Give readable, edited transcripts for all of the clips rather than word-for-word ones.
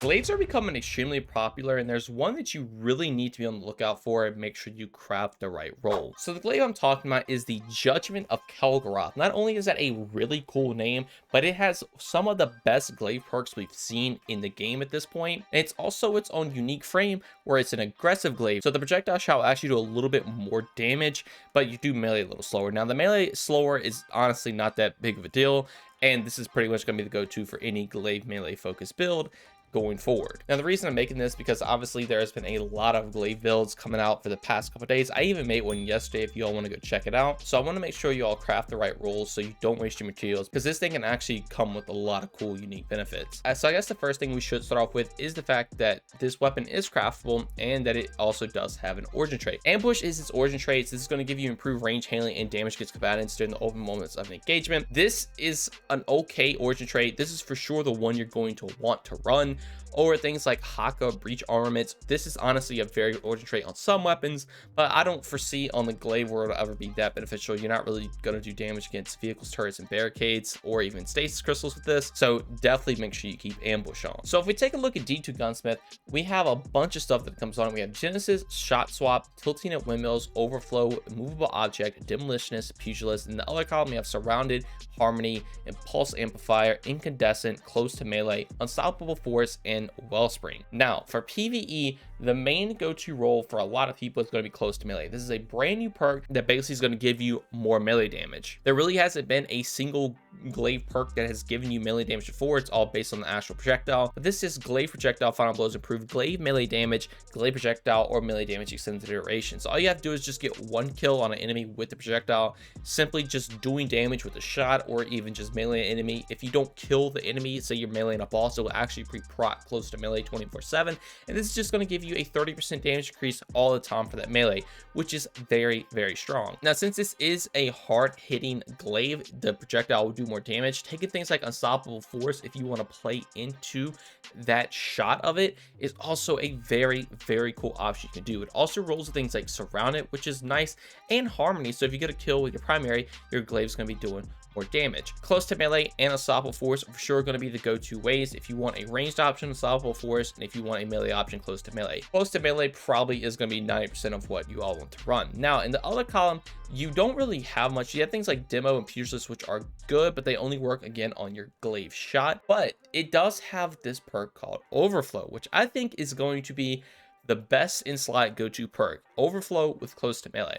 Glaives are becoming extremely popular, and there's one that you really need to be on the lookout for and make sure you craft the right roll. So the glaive I'm talking about is the Judgment of Kelgorath. Not only is that a really cool name, but it has some of the best glaive perks we've seen in the game at this point. And it's also its own unique frame where it's an aggressive glaive. So the projectile shall actually do a little bit more damage, but you do melee a little slower. Now the melee slower is honestly not that big of a deal, and this is pretty much going to be the go-to for any glaive melee focused build going forward. Now the reason I'm making this because obviously there has been a lot of glaive builds coming out for the past couple days. I even made one yesterday if you all want to go check it out. So I want to make sure you all craft the right rolls so you don't waste your materials, because this thing can actually come with a lot of cool unique benefits. So I guess the first thing we should start off with is the fact that this weapon is craftable and that it also does have an origin trait. Ambush is its origin trait. So this is going to give you improved range handling and damage against combatants during the open moments of an engagement. This is an okay origin trait. This is for sure the one you're going to want to run over things like Haka breach armaments. This is honestly a very good origin trait on some weapons, but I don't foresee on the glaive where it'll ever be that beneficial. You're not really going to do damage against vehicles, turrets, and barricades, or even stasis crystals with this, so definitely make sure you keep ambush on. So if we take a look at D2 Gunsmith, we have a bunch of stuff that comes on. We have Genesis, Shot Swap, Tilting at Windmills, Overflow, Movable Object, Demolitionist, Pugilist. In the other column, we have Surrounded, Harmony, Impulse Amplifier, Incandescent, Close to Melee, Unstoppable Force, and Wellspring. Now for PvE, the main go-to role for a lot of people is going to be Close to Melee. This is a brand new perk that basically is going to give you more melee damage. There really hasn't been a single glaive perk that has given you melee damage before. It's all based on the actual projectile, but this is glaive projectile final blows improved glaive melee damage, glaive projectile, or melee damage extended duration. So all you have to do is just get one kill on an enemy with the projectile, simply just doing damage with a shot, or even just melee an enemy. If you don't kill the enemy, say you're meleeing a boss, it will actually pre-proc Close to Melee 24/7, and this is just going to give you a 30% damage increase all the time for that melee, which is very, very strong. Now since this is a hard hitting glaive, the projectile will do more damage. Taking things like Unstoppable Force, if you want to play into that shot of it, is also a very, very cool option you can do. It also rolls with things like Surrounded, which is nice, and Harmony, so if you get a kill with your primary, your glaive is going to be doing more damage. Close to Melee and Unstoppable Force are for sure going to be the go-to ways if you want a ranged option, Unstoppable Force, and if you want a melee option, Close to Melee. Close to Melee probably is going to be 90% of what you all want to run. Now in the other column, you don't really have much. You have things like Demo and Pugilist, which are good, but they only work again on your glaive shot. But it does have this perk called Overflow, which I think is going to be the best in slot go-to perk. Overflow with Close to Melee.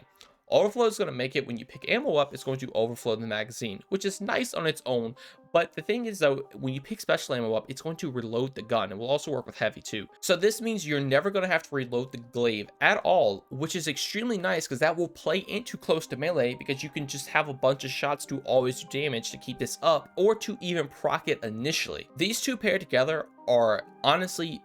Overflow is going to make it when you pick ammo up, it's going to overflow the magazine, which is nice on its own. But the thing is though, when you pick special ammo up, it's going to reload the gun. It will also work with heavy too. So this means you're never going to have to reload the glaive at all, which is extremely nice because that will play into Close to Melee, because you can just have a bunch of shots to always do damage to keep this up, or to even proc it initially. These two paired together are honestly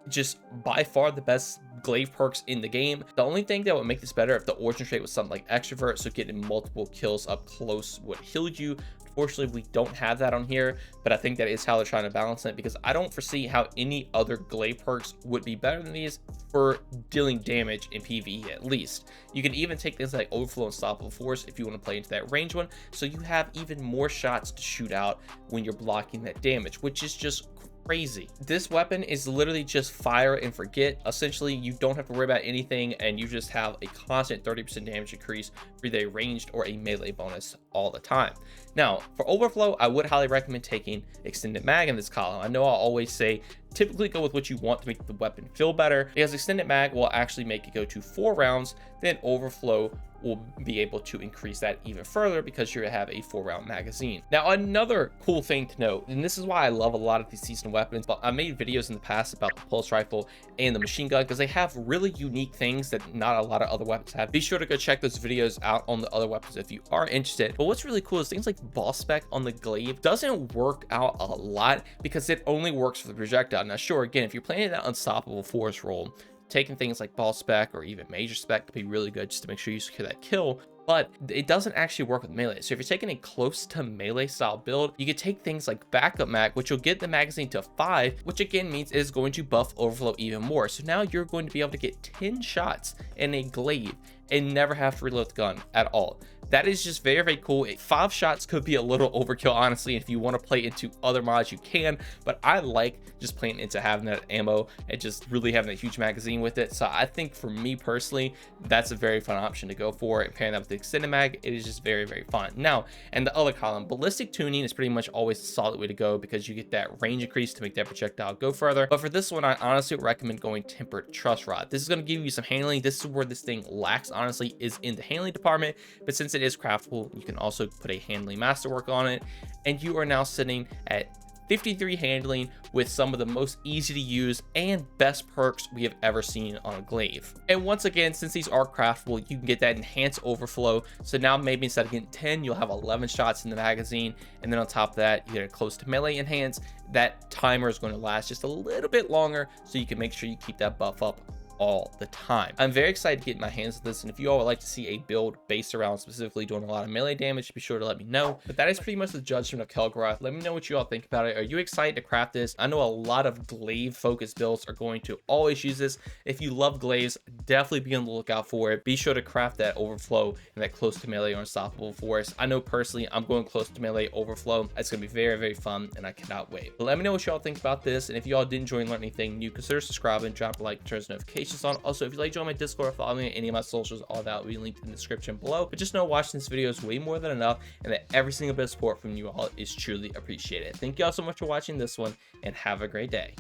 just by far the best glaive perks in the game. The only thing that would make this better if the origin trait was something like Extrovert, so getting multiple kills up close would heal you. Unfortunately, we don't have that on here, but I think that is how they're trying to balance it, because I don't foresee how any other glaive perks would be better than these for dealing damage in PvE at least. You can even take things like Overflow and Unstoppable Force if you want to play into that range one, so you have even more shots to shoot out when you're blocking that damage, which is just crazy. This weapon is literally just fire and forget. Essentially, you don't have to worry about anything, and you just have a constant 30% damage increase for either a ranged or a melee bonus all the time. Now for Overflow, I would highly recommend taking Extended Mag in this column. I know I always say typically go with what you want to make the weapon feel better, because Extended Mag will actually make it go to 4 rounds, then Overflow will be able to increase that even further because you have a 4-round magazine. Now another cool thing to note, and this is why I love a lot of these seasonal weapons, but I made videos in the past about the pulse rifle and the machine gun because they have really unique things that not a lot of other weapons have. Be sure to go check those videos out on the other weapons if you are interested. But what's really cool is things like ball spec on the glaive doesn't work out a lot because it only works for the projectile. Now sure, again, if you're playing that Unstoppable Force role, taking things like ball spec or even major spec could be really good just to make sure you secure that kill, but it doesn't actually work with melee. So if you're taking a Close to Melee style build, you could take things like backup mag, which will get the magazine to 5, which again means it is going to buff Overflow even more. So now you're going to be able to get 10 shots in a glaive and never have to reload the gun at all. that is just very, very cool. 5 shots could be a little overkill, honestly. If you want to play into other mods, you can, but I like just playing into having that ammo and just really having a huge magazine with it. So I think for me personally, that's a very fun option to go for. And pairing that with the extended mag, it is just very, very fun. Now, and the other column, ballistic tuning is pretty much always a solid way to go because you get that range increase to make that projectile go further. But for this one, I honestly recommend going tempered truss rod. This is going to give you some handling. This is where this thing lacks, honestly, is in the handling department. But since it is craftable, you can also put a handling masterwork on it, and you are now sitting at 53 handling with some of the most easy to use and best perks we have ever seen on a glaive. And once again, since these are craftable, you can get that enhanced overflow. So now maybe instead of getting 10, you'll have 11 shots in the magazine, and then on top of that, you get a close to melee enhance. That timer is going to last just a little bit longer, so you can make sure you keep that buff up all the time. I'm very excited to get my hands on this, and if you all would like to see a build based around specifically doing a lot of melee damage, be sure to let me know. But that is pretty much the judgment of Kelgorath. Let me know what you all think about it. Are you excited to craft this? I know a lot of glaive focused builds are going to always use this. If you love glaives, definitely be on the lookout for it. Be sure to craft that overflow and that close to melee or unstoppable force. I know personally I'm going close to melee overflow. It's gonna be very, very fun, and I cannot wait. But let me know what y'all think about this, and if y'all did enjoy and learn anything new, consider subscribing, drop a like, turn those notifications on. Also, if you'd like to join my Discord or follow me on any of my socials, all that will be linked in the description below. But just know watching this video is way more than enough, and that every single bit of support from you all is truly appreciated. Thank you all so much for watching this one, and have a great day.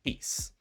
Peace.